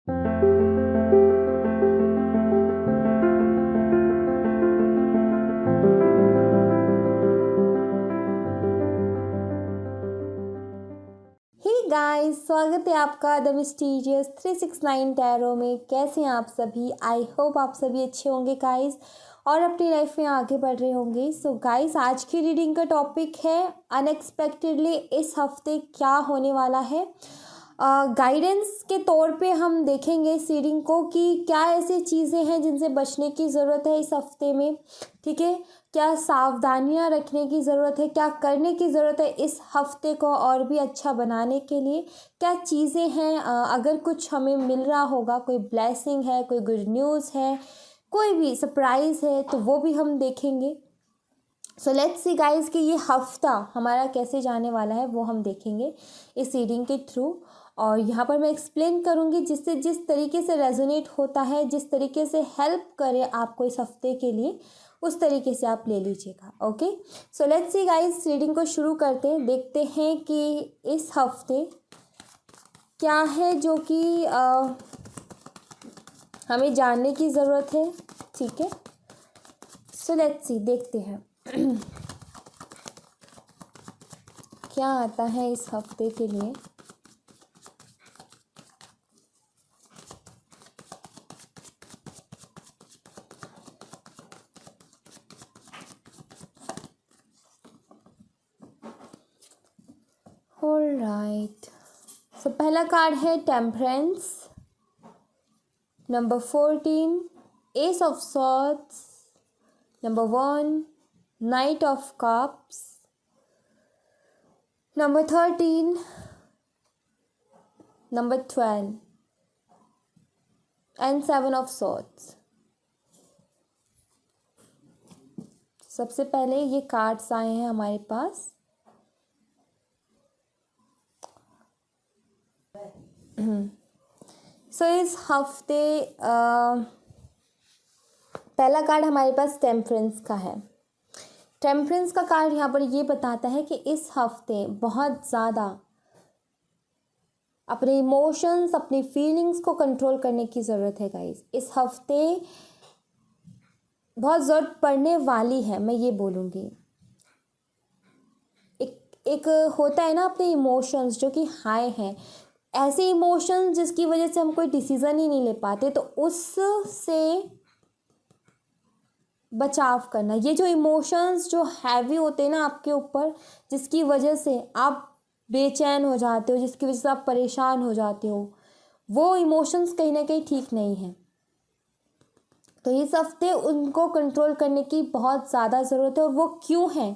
Guys, स्वागत है आपका द मिस्टीरियस 369 टैरो में। कैसे हैं आप सभी? आई होप आप सभी अच्छे होंगे गाइस और अपनी लाइफ में आगे बढ़ रहे होंगे। सो गाइस, आज की रीडिंग का टॉपिक है अनएक्सपेक्टेडली इस हफ्ते क्या होने वाला है। गाइडेंस के तौर पे हम देखेंगे इस रीडिंग को कि क्या ऐसी चीज़ें हैं जिनसे बचने की ज़रूरत है इस हफ्ते में। ठीक है, क्या सावधानियां रखने की ज़रूरत है, क्या करने की ज़रूरत है इस हफ्ते को और भी अच्छा बनाने के लिए, क्या चीज़ें हैं। अगर कुछ हमें मिल रहा होगा, कोई ब्लेसिंग है, कोई गुड न्यूज़ है, कोई भी सरप्राइज़ है, तो वो भी हम देखेंगे। सो लेट्स सी गाइस कि ये हफ्ता हमारा कैसे जाने वाला है, वो हम देखेंगे इस रीडिंग के थ्रू। और यहाँ पर मैं एक्सप्लेन करूँगी जिससे जिस तरीके से रेजोनेट होता है, जिस तरीके से हेल्प करे आपको इस हफ्ते के लिए, उस तरीके से आप ले लीजिएगा। Okay, so let's see guys, reading को शुरू करते हैं। देखते हैं कि इस हफ्ते क्या है जो कि हमें जानने की ज़रूरत है। ठीक है, सो लेट्स सी, देखते हैं क्या आता है इस हफ्ते के लिए। ऑलराइट, सो पहला कार्ड है temperance, number 14 S of swords, number 1 night of cups, number 13, number 12 and 7 of swords. सबसे पहले ये कार्ड्स आए हैं हमारे पास। सो इस हफ्ते पहला कार्ड हमारे पास टेम्परेंस का है। टेम्परेंस का कार्ड यहाँ पर ये बताता है कि इस हफ्ते बहुत ज़्यादा अपने इमोशंस, अपनी फीलिंग्स को कंट्रोल करने की ज़रूरत है गाइस। इस हफ्ते बहुत ज़रूरत पड़ने वाली है, मैं ये बोलूँगी। एक होता है ना अपने इमोशंस जो कि हाई हैं, ऐसे इमोशंस जिसकी वजह से हम कोई डिसीज़न ही नहीं ले पाते, तो उससे बचाव करना। ये जो इमोशंस जो हैवी होते हैं ना आपके ऊपर, जिसकी वजह से आप बेचैन हो जाते हो, जिसकी वजह से आप परेशान हो जाते हो, वो इमोशंस कहीं ना कहीं ठीक नहीं है। तो इस हफ्ते उनको कंट्रोल करने की बहुत ज़्यादा ज़रूरत है। और वो क्यों है?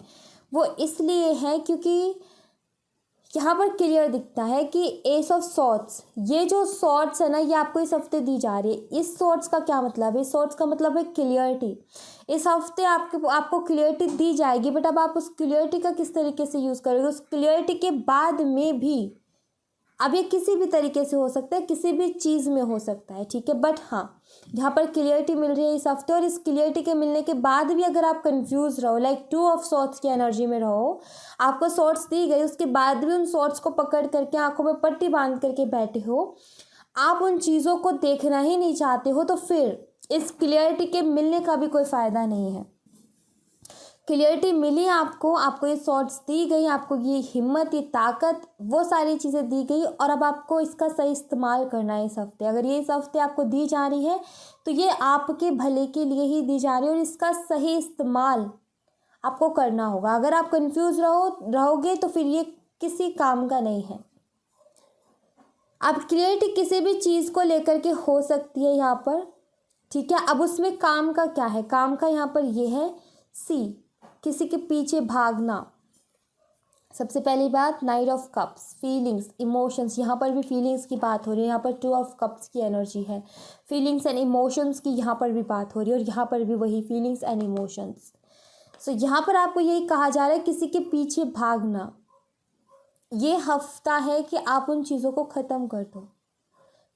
वो इसलिए है क्योंकि यहाँ पर क्लियर दिखता है कि एस ऑफ सॉर्ड्स, ये जो सॉर्ड्स है ना, ये आपको इस हफ्ते दी जा रही है। इस सॉर्ड्स का क्या मतलब है? इस सॉर्ड्स का मतलब है क्लियरिटी। इस हफ्ते आपको क्लियरिटी दी जाएगी, बट अब आप उस क्लियरिटी का किस तरीके से यूज़ करोगे। उस क्लियरिटी के बाद में भी, अब ये किसी भी तरीके से हो सकता है, किसी भी चीज़ में हो सकता है, ठीक है। बट हाँ, यहाँ पर क्लियरिटी मिल रही है इस हफ्ते। और इस क्लियरिटी के मिलने के बाद भी अगर आप कंफ्यूज रहो, लाइक 2 ऑफ सॉर्ड्स की एनर्जी में रहो, आपको सॉर्ड्स दी गई, उसके बाद भी उन सॉर्ड्स को पकड़ करके आंखों में पट्टी बांध करके बैठे हो, आप उन चीज़ों को देखना ही नहीं चाहते हो, तो फिर इस क्लियरिटी के मिलने का भी कोई फ़ायदा नहीं है। क्लियरिटी मिली आपको ये सॉर्ट्स दी गई, आपको ये हिम्मत, ये ताकत, वो सारी चीज़ें दी गई, और अब आपको इसका सही इस्तेमाल करना है इस हफ्ते। अगर ये इस हफ्ते आपको दी जा रही है तो ये आपके भले के लिए ही दी जा रही है, और इसका सही इस्तेमाल आपको करना होगा। अगर आप कंफ्यूज रहोगे तो फिर ये किसी काम का नहीं है। अब क्लियरिटी किसी भी चीज़ को लेकर के हो सकती है यहाँ पर, ठीक है। अब उसमें काम का क्या है? काम का यहाँ पर ये है सी, किसी के पीछे भागना। सबसे पहली बात, night of cups, feelings, emotions. यहाँ पर भी फीलिंग्स की बात हो रही है। यहाँ पर 2 ऑफ कप्स की एनर्जी है, फीलिंग्स एंड इमोशंस की यहाँ पर भी बात हो रही है, और यहाँ पर भी वही फीलिंग्स एंड इमोशंस। सो यहाँ पर आपको यही कहा जा रहा है, किसी के पीछे भागना। ये हफ्ता है कि आप उन चीज़ों को ख़त्म कर दो।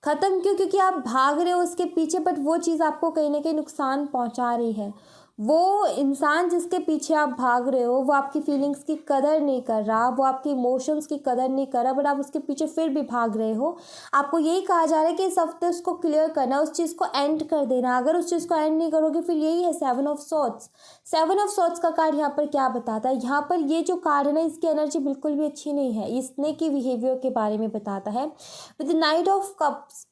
ख़त्म क्यों? क्योंकि आप भाग रहे हो उसके पीछे, बट वो चीज़ आपको कहीं ना कहीं नुकसान पहुंचा रही है, वो इंसान जिसके पीछे आप भाग रहे हो वो आपकी फीलिंग्स की कदर नहीं कर रहा, वो आपके इमोशंस की कदर नहीं कर रहा, बट आप उसके पीछे फिर भी भाग रहे हो। आपको यही कहा जा रहा है कि इस हफ्ते उसको क्लियर करना, उस चीज़ को एंड कर देना। अगर उस चीज़ को एंड नहीं करोगे फिर यही है 7 ऑफ सॉर्ड्स। 7 ऑफ सॉर्ड्स का कार्ड यहाँ पर क्या बताता है? यहाँ पर ये जो कार्ड है ना, इसकी एनर्जी बिल्कुल भी अच्छी नहीं है, इसने की बिहेवियर के बारे में बताता है। विद नाइट ऑफ कप्स,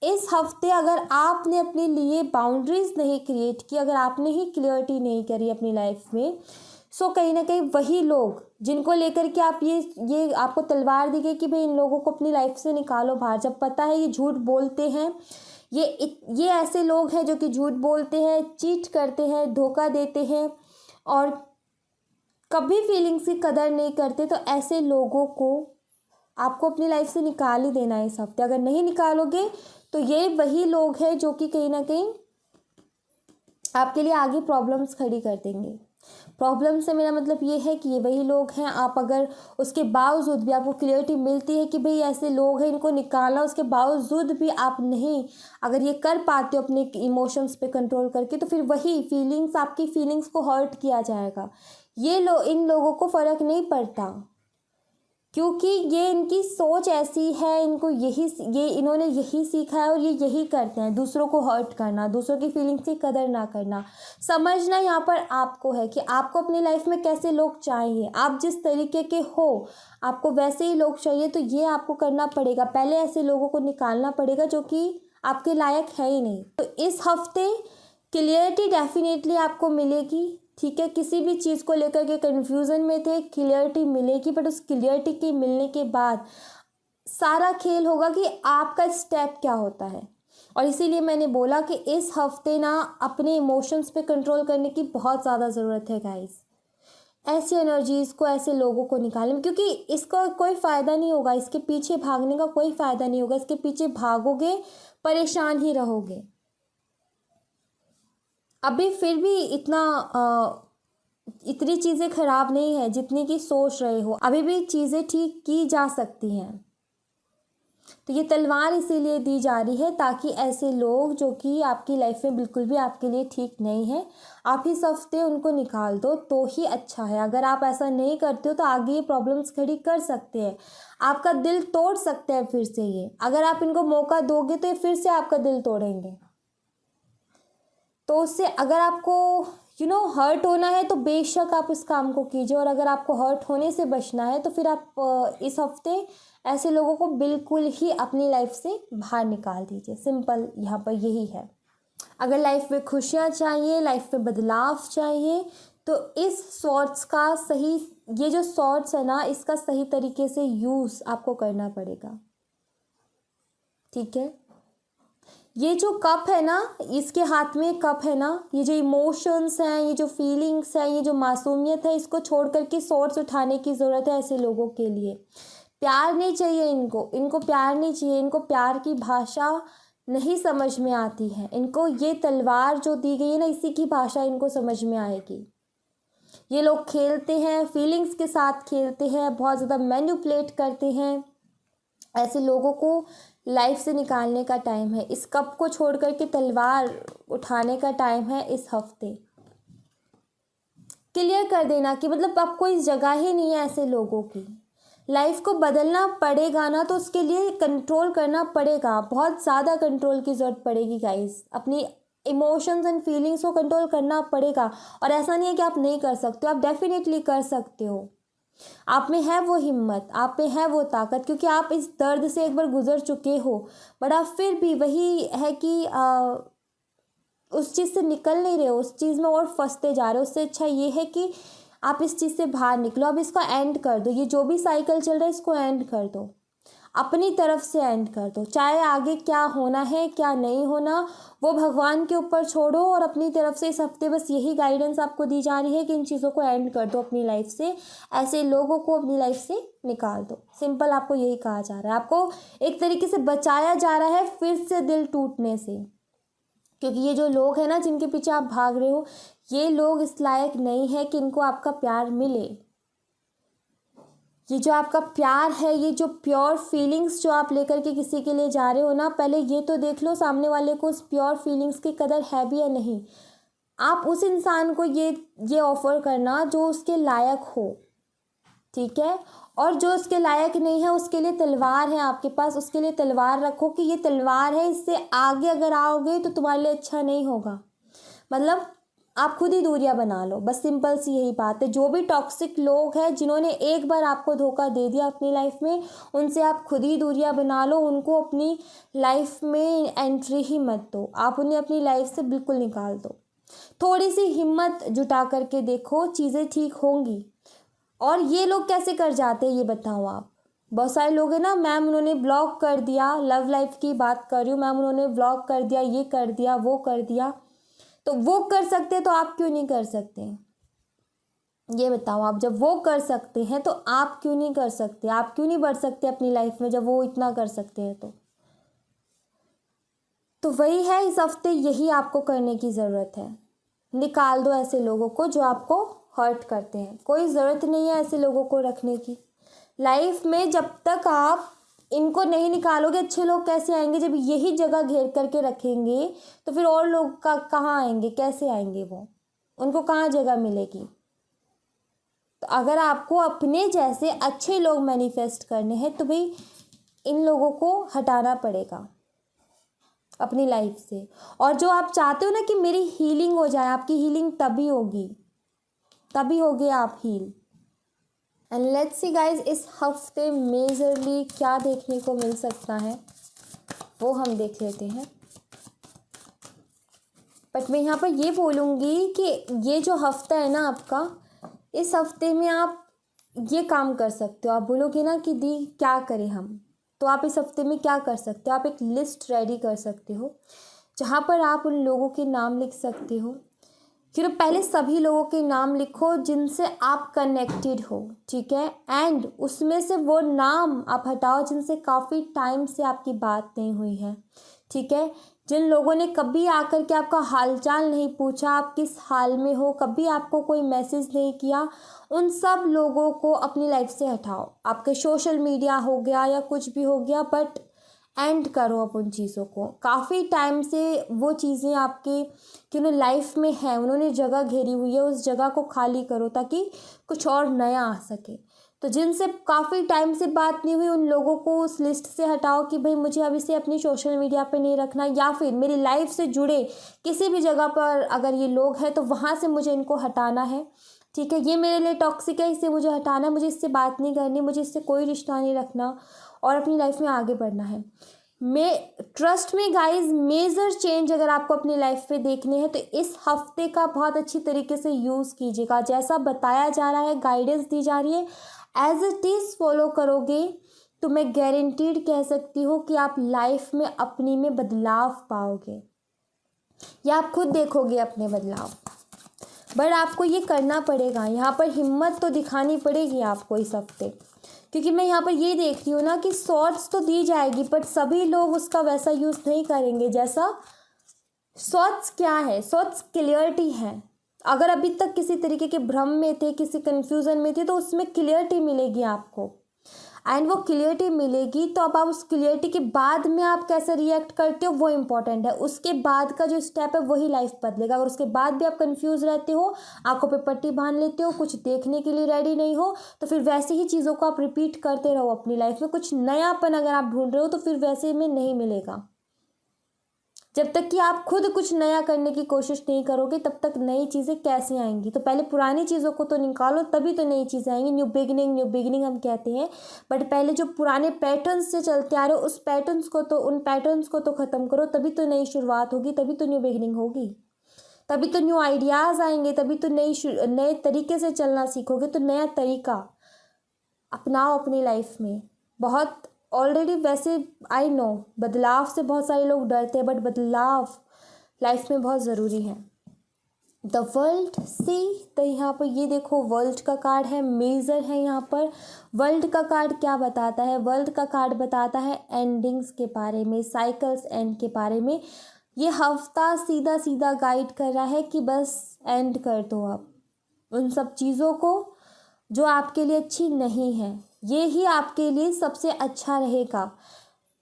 इस हफ्ते अगर आपने अपने लिए बाउंड्रीज नहीं क्रिएट की, अगर आपने ही क्लियरिटी नहीं करी अपनी लाइफ में, सो कहीं ना कहीं वही लोग जिनको लेकर के आप ये आपको तलवार दी गई कि भाई इन लोगों को अपनी लाइफ से निकालो बाहर, जब पता है ये झूठ बोलते हैं, ये ऐसे लोग हैं जो कि झूठ बोलते हैं, चीट करते हैं, धोखा देते हैं और कभी फीलिंग्स की कदर नहीं करते, तो ऐसे लोगों को आपको अपनी लाइफ से निकाल ही देना है इस हफ्ते। अगर नहीं निकालोगे तो ये वही लोग हैं जो कि कहीं ना कहीं आपके लिए आगे प्रॉब्लम्स खड़ी कर देंगे। प्रॉब्लम से मेरा मतलब ये है कि ये वही लोग हैं, आप अगर उसके बावजूद भी आपको क्लियरिटी मिलती है कि भाई ऐसे लोग हैं इनको निकालना, उसके बावजूद भी आप नहीं अगर ये कर पाते हो अपने इमोशंस पे कंट्रोल करके, तो फिर वही फीलिंग्स, आपकी फीलिंग्स को हर्ट किया जाएगा। इन लोगों को फ़र्क नहीं पड़ता क्योंकि ये इनकी सोच ऐसी है, इन्होंने यही सीखा है और ये यही करते हैं, दूसरों को हर्ट करना, दूसरों की फीलिंग्स की कदर ना करना। समझना यहाँ पर आपको है कि आपको अपनी लाइफ में कैसे लोग चाहिए, आप जिस तरीके के हो आपको वैसे ही लोग चाहिए, तो ये आपको करना पड़ेगा। पहले ऐसे लोगों को निकालना पड़ेगा जो कि आपके लायक है ही नहीं। तो इस हफ्ते क्लियरिटी डेफिनेटली आपको मिलेगी, ठीक है। किसी भी चीज़ को लेकर के कन्फ्यूज़न में थे, क्लियरिटी मिलेगी, बट उस क्लियरिटी के मिलने के बाद सारा खेल होगा कि आपका स्टेप क्या होता है। और इसीलिए मैंने बोला कि इस हफ्ते ना अपने इमोशंस पे कंट्रोल करने की बहुत ज़्यादा ज़रूरत है गाइस। ऐसी एनर्जीज़ को, ऐसे लोगों को निकालें, क्योंकि इसका कोई फ़ायदा नहीं होगा, इसके पीछे भागने का कोई फ़ायदा नहीं होगा। इसके पीछे भागोगे परेशान ही रहोगे। अभी फिर भी इतनी चीज़ें ख़राब नहीं है जितनी कि सोच रहे हो, अभी भी चीज़ें ठीक की जा सकती हैं। तो ये तलवार इसीलिए दी जा रही है ताकि ऐसे लोग जो कि आपकी लाइफ में बिल्कुल भी आपके लिए ठीक नहीं है, आप इस हफ्ते उनको निकाल दो तो ही अच्छा है। अगर आप ऐसा नहीं करते हो तो आगे ये प्रॉब्लम्स खड़ी कर सकते हैं, आपका दिल तोड़ सकते हैं फिर से ये। अगर आप इनको मौका दोगे तो ये फिर से आपका दिल तोड़ेंगे। तो उससे अगर आपको हर्ट होना है तो बेशक आप इस काम को कीजिए, और अगर आपको हर्ट होने से बचना है तो फिर आप इस हफ्ते ऐसे लोगों को बिल्कुल ही अपनी लाइफ से बाहर निकाल दीजिए। सिंपल यहाँ पर यही है। अगर लाइफ में खुशियाँ चाहिए, लाइफ में बदलाव चाहिए, तो इस सॉर्ट्स का सही, ये जो सॉर्ट्स है ना, इसका सही तरीके से यूज़ आपको करना पड़ेगा, ठीक है। ये जो कप है ना, इसके हाथ में कप है ना, ये जो इमोशंस हैं, ये जो फीलिंग्स हैं, ये जो मासूमियत है, इसको छोड़ करके सॉर्ट्स उठाने की ज़रूरत है ऐसे लोगों के लिए। प्यार नहीं चाहिए इनको प्यार नहीं चाहिए, इनको प्यार की भाषा नहीं समझ में आती है। इनको ये तलवार जो दी गई है ना, इसी की भाषा इनको समझ में आएगी। ये लोग खेलते हैं, फीलिंग्स के साथ खेलते हैं, बहुत ज़्यादा मैनिपुलेट करते हैं। ऐसे लोगों को लाइफ से निकालने का टाइम है। इस कप को छोड़ करके तलवार उठाने का टाइम है इस हफ्ते। क्लियर कर देना कि मतलब अब कोई जगह ही नहीं है ऐसे लोगों की। लाइफ को बदलना पड़ेगा ना, तो उसके लिए कंट्रोल करना पड़ेगा, बहुत ज़्यादा कंट्रोल की ज़रूरत पड़ेगी गाइस। अपनी इमोशंस एंड फीलिंग्स को कंट्रोल करना पड़ेगा। और ऐसा नहीं है कि आप नहीं कर सकते हो, आप डेफिनेटली कर सकते हो। आप में है वो हिम्मत, आप में है वो ताकत, क्योंकि आप इस दर्द से एक बार गुजर चुके हो। बट आप फिर भी वही है कि उस चीज़ से निकल नहीं रहे हो, उस चीज़ में और फंसते जा रहे हो। उससे अच्छा ये है कि आप इस चीज़ से बाहर निकलो, अब इसको एंड कर दो। ये जो भी साइकिल चल रहा है इसको एंड कर दो, अपनी तरफ से एंड कर दो। चाहे आगे क्या होना है क्या नहीं होना वो भगवान के ऊपर छोड़ो, और अपनी तरफ से इस हफ्ते बस यही गाइडेंस आपको दी जा रही है कि इन चीज़ों को एंड कर दो अपनी लाइफ से, ऐसे लोगों को अपनी लाइफ से निकाल दो। सिंपल आपको यही कहा जा रहा है, आपको एक तरीके से बचाया जा रहा है फिर से दिल टूटने से। क्योंकि ये जो लोग हैं ना जिनके पीछे आप भाग रहे हो, ये लोग इस लायक नहीं है कि इनको आपका प्यार मिले। ये जो आपका प्यार है, ये जो प्योर फीलिंग्स जो आप लेकर के किसी के लिए जा रहे हो ना, पहले ये तो देख लो सामने वाले को उस प्योर फीलिंग्स की कदर है भी या नहीं। आप उस इंसान को ये ऑफ़र करना जो उसके लायक हो, ठीक है। और जो उसके लायक नहीं है उसके लिए तलवार है आपके पास, उसके लिए तलवार रखो कि ये तलवार है, इससे आगे अगर आओगे तो तुम्हारे लिए अच्छा नहीं होगा। मतलब आप खुद ही दूरियां बना लो, बस सिंपल सी यही बात है। जो भी टॉक्सिक लोग हैं जिन्होंने एक बार आपको धोखा दे दिया अपनी लाइफ में, उनसे आप खुद ही दूरियां बना लो, उनको अपनी लाइफ में एंट्री ही मत दो, आप उन्हें अपनी लाइफ से बिल्कुल निकाल दो। थोड़ी सी हिम्मत जुटा करके देखो, चीज़ें ठीक होंगी। और ये लोग कैसे कर जाते हैं ये बताओ आप। बहुत सारे लोग हैं ना, मैम उन्होंने ब्लॉक कर दिया, लव लाइफ की बात कर रही हूँ, मैम उन्होंने ब्लॉक कर दिया, ये कर दिया, वो कर दिया। तो वो कर सकते हैं तो आप क्यों नहीं कर सकते? ये बताओ आप, जब वो कर सकते हैं तो आप क्यों नहीं कर सकते? आप क्यों नहीं बढ़ सकते अपनी लाइफ में जब वो इतना कर सकते हैं? तो वही है, इस हफ्ते यही आपको करने की ज़रूरत है। निकाल दो ऐसे लोगों को जो आपको हर्ट करते हैं। कोई ज़रूरत नहीं है ऐसे लोगों को रखने की लाइफ में। जब तक आप इनको नहीं निकालोगे, अच्छे लोग कैसे आएंगे? जब यही जगह घेर करके रखेंगे तो फिर और लोग कहाँ आएंगे? कैसे आएंगे वो? उनको कहाँ जगह मिलेगी? तो अगर आपको अपने जैसे अच्छे लोग मैनिफेस्ट करने हैं तो भाई इन लोगों को हटाना पड़ेगा अपनी लाइफ से। और जो आप चाहते हो ना कि मेरी हीलिंग हो जाए, आपकी हीलिंग तभी होगी, तभी होगे आप heal. And let's see guys, इस हफ्ते मेजरली क्या देखने को मिल सकता है वो हम देख लेते हैं। बट मैं यहाँ पर ये बोलूँगी कि ये जो हफ्ता है ना आपका, इस हफ्ते में आप ये काम कर सकते हो। आप बोलोगे ना कि दी क्या करें हम, तो आप इस हफ्ते में क्या कर सकते हो? आप एक लिस्ट रेडी कर सकते हो जहाँ पर आप उन लोगों के नाम लिख सकते हो। फिर पहले सभी लोगों के नाम लिखो जिनसे आप कनेक्टेड हो, ठीक है। एंड उसमें से वो नाम आप हटाओ जिनसे काफ़ी टाइम से आपकी बात नहीं हुई है, ठीक है। जिन लोगों ने कभी आकर के आपका हालचाल नहीं पूछा, आप किस हाल में हो, कभी आपको कोई मैसेज नहीं किया, उन सब लोगों को अपनी लाइफ से हटाओ। आपके सोशल मीडिया हो गया या कुछ भी हो गया, बट एंड करो आप उन चीज़ों को। काफ़ी टाइम से वो चीज़ें आपके लाइफ में हैं, उन्होंने जगह घेरी हुई है, उस जगह को खाली करो ताकि कुछ और नया आ सके। तो जिनसे काफ़ी टाइम से बात नहीं हुई उन लोगों को उस लिस्ट से हटाओ कि भाई मुझे अब इसे अपनी सोशल मीडिया पे नहीं रखना, या फिर मेरी लाइफ से जुड़े किसी भी जगह पर अगर ये लोग हैं तो वहाँ से मुझे इनको हटाना है, ठीक है। ये मेरे लिए टॉक्सिक है, इसे मुझे हटाना है, मुझे इससे बात नहीं करनी, मुझे इससे कोई रिश्ता नहीं रखना और अपनी लाइफ में आगे बढ़ना है। ट्रस्ट में गाइज, मेजर चेंज अगर आपको अपनी लाइफ में देखने हैं तो इस हफ्ते का बहुत अच्छी तरीके से यूज़ कीजिएगा। जैसा बताया जा रहा है, गाइडेंस दी जा रही है, एज इट इज़ फॉलो करोगे तो मैं गारंटीड कह सकती हूँ कि आप लाइफ में अपनी में बदलाव पाओगे, या आप खुद देखोगे अपने बदलाव। बट आपको ये करना पड़ेगा, यहाँ पर हिम्मत तो दिखानी पड़ेगी आपको इस हफ्ते, क्योंकि मैं यहाँ पर ये देख रही हूँ ना कि शॉर्ट्स तो दी जाएगी बट सभी लोग उसका वैसा यूज़ नहीं करेंगे जैसा शॉर्ट्स। क्या है शॉर्ट्स? क्लियरिटी है। अगर अभी तक किसी तरीके के भ्रम में थे, किसी कन्फ्यूज़न में थे, तो उसमें क्लियरिटी मिलेगी आपको। एंड वो क्लियरिटी मिलेगी तो अब आप उस क्लियरिटी के बाद में आप कैसे रिएक्ट करते हो वो इम्पॉर्टेंट है। उसके बाद का जो स्टेप है वही लाइफ बदलेगा। अगर उसके बाद भी आप कंफ्यूज रहते हो, आंखों पे पट्टी बांध लेते हो, कुछ देखने के लिए रेडी नहीं हो, तो फिर वैसे ही चीज़ों को आप रिपीट करते रहो अपनी लाइफ में। कुछ नयापन अगर आप ढूंढ रहे हो तो फिर वैसे में नहीं मिलेगा। जब तक कि आप खुद कुछ नया करने की कोशिश नहीं करोगे तब तक नई चीज़ें कैसे आएंगी? तो पहले पुरानी चीज़ों को तो निकालो, तभी तो नई चीज़ें आएंगी। न्यू बिगिनिंग हम कहते हैं, बट पहले जो पुराने पैटर्न्स से चलते आ रहे हो उन पैटर्न्स को तो ख़त्म करो, तभी तो नई शुरुआत होगी, तभी तो न्यू बिगिनिंग होगी, तभी तो न्यू आइडियाज़ आएंगे, तभी तो नए तरीके से चलना सीखोगे। तो नया तरीका अपनाओ अपनी लाइफ में। बहुत ऑलरेडी वैसे आई नो बदलाव से बहुत सारे लोग डरते हैं, बट बदलाव लाइफ में बहुत ज़रूरी है। द वर्ल्ड सी, तो यहाँ पर ये देखो वर्ल्ड का कार्ड है, मेजर है। यहाँ पर वर्ल्ड का कार्ड क्या बताता है? वर्ल्ड का कार्ड बताता है एंडिंग्स के बारे में, साइकिल्स एंड के बारे में। ये हफ्ता सीधा सीधा गाइड कर रहा है कि बस एंड कर दो आप उन सब चीज़ों को जो आपके लिए अच्छी नहीं है। ये ही आपके लिए सबसे अच्छा रहेगा।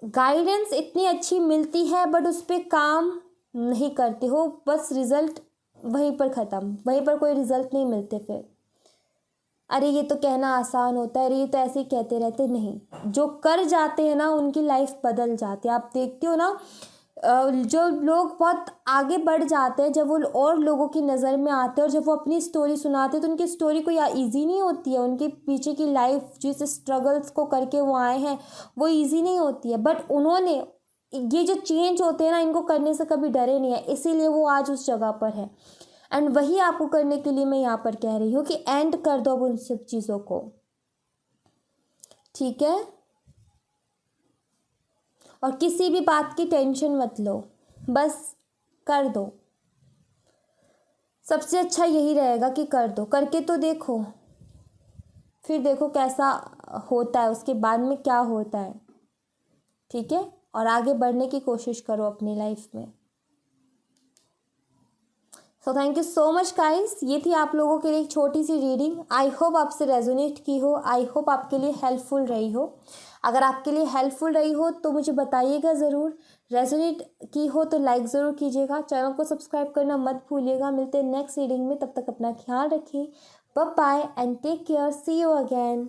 गाइडेंस इतनी अच्छी मिलती है बट उस पर काम नहीं करते हो, बस रिजल्ट वहीं पर ख़त्म, वहीं पर कोई रिजल्ट नहीं मिलते फिर। अरे ये तो कहना आसान होता है, अरे ये तो ऐसे ही कहते रहते, नहीं, जो कर जाते हैं ना उनकी लाइफ बदल जाती है। आप देखते हो ना, जो लोग बहुत आगे बढ़ जाते हैं, जब वो और लोगों की नज़र में आते हैं और जब वो अपनी स्टोरी सुनाते हैं तो उनकी स्टोरी कोई ईजी नहीं होती है। उनके पीछे की लाइफ जिस स्ट्रगल्स को करके वो आए हैं वो ईजी नहीं होती है, बट उन्होंने ये जो चेंज होते हैं ना इनको करने से कभी डरे नहीं है, इसीलिए वो आज उस जगह पर है। एंड वही आपको करने के लिए मैं यहाँ पर कह रही हूँ कि एंड कर दो अब उन सब चीज़ों को, ठीक है। और किसी भी बात की टेंशन मत लो, बस कर दो। सबसे अच्छा यही रहेगा कि कर दो, करके तो देखो, फिर देखो कैसा होता है, उसके बाद में क्या होता है, ठीक है। और आगे बढ़ने की कोशिश करो अपनी लाइफ में। So thank you so much guys, ये थी आप लोगों के लिए एक छोटी सी रीडिंग। आई होप आपसे रेजोनेट की हो, आई होप आपके लिए हेल्पफुल रही हो। अगर आपके लिए हेल्पफुल रही हो तो मुझे बताइएगा ज़रूर, रेजोनेट की हो तो लाइक ज़रूर कीजिएगा, चैनल को सब्सक्राइब करना मत भूलिएगा। मिलते हैं नेक्स्ट रीडिंग में, तब तक अपना ख्याल रखिए। Bye bye and take care, see you again.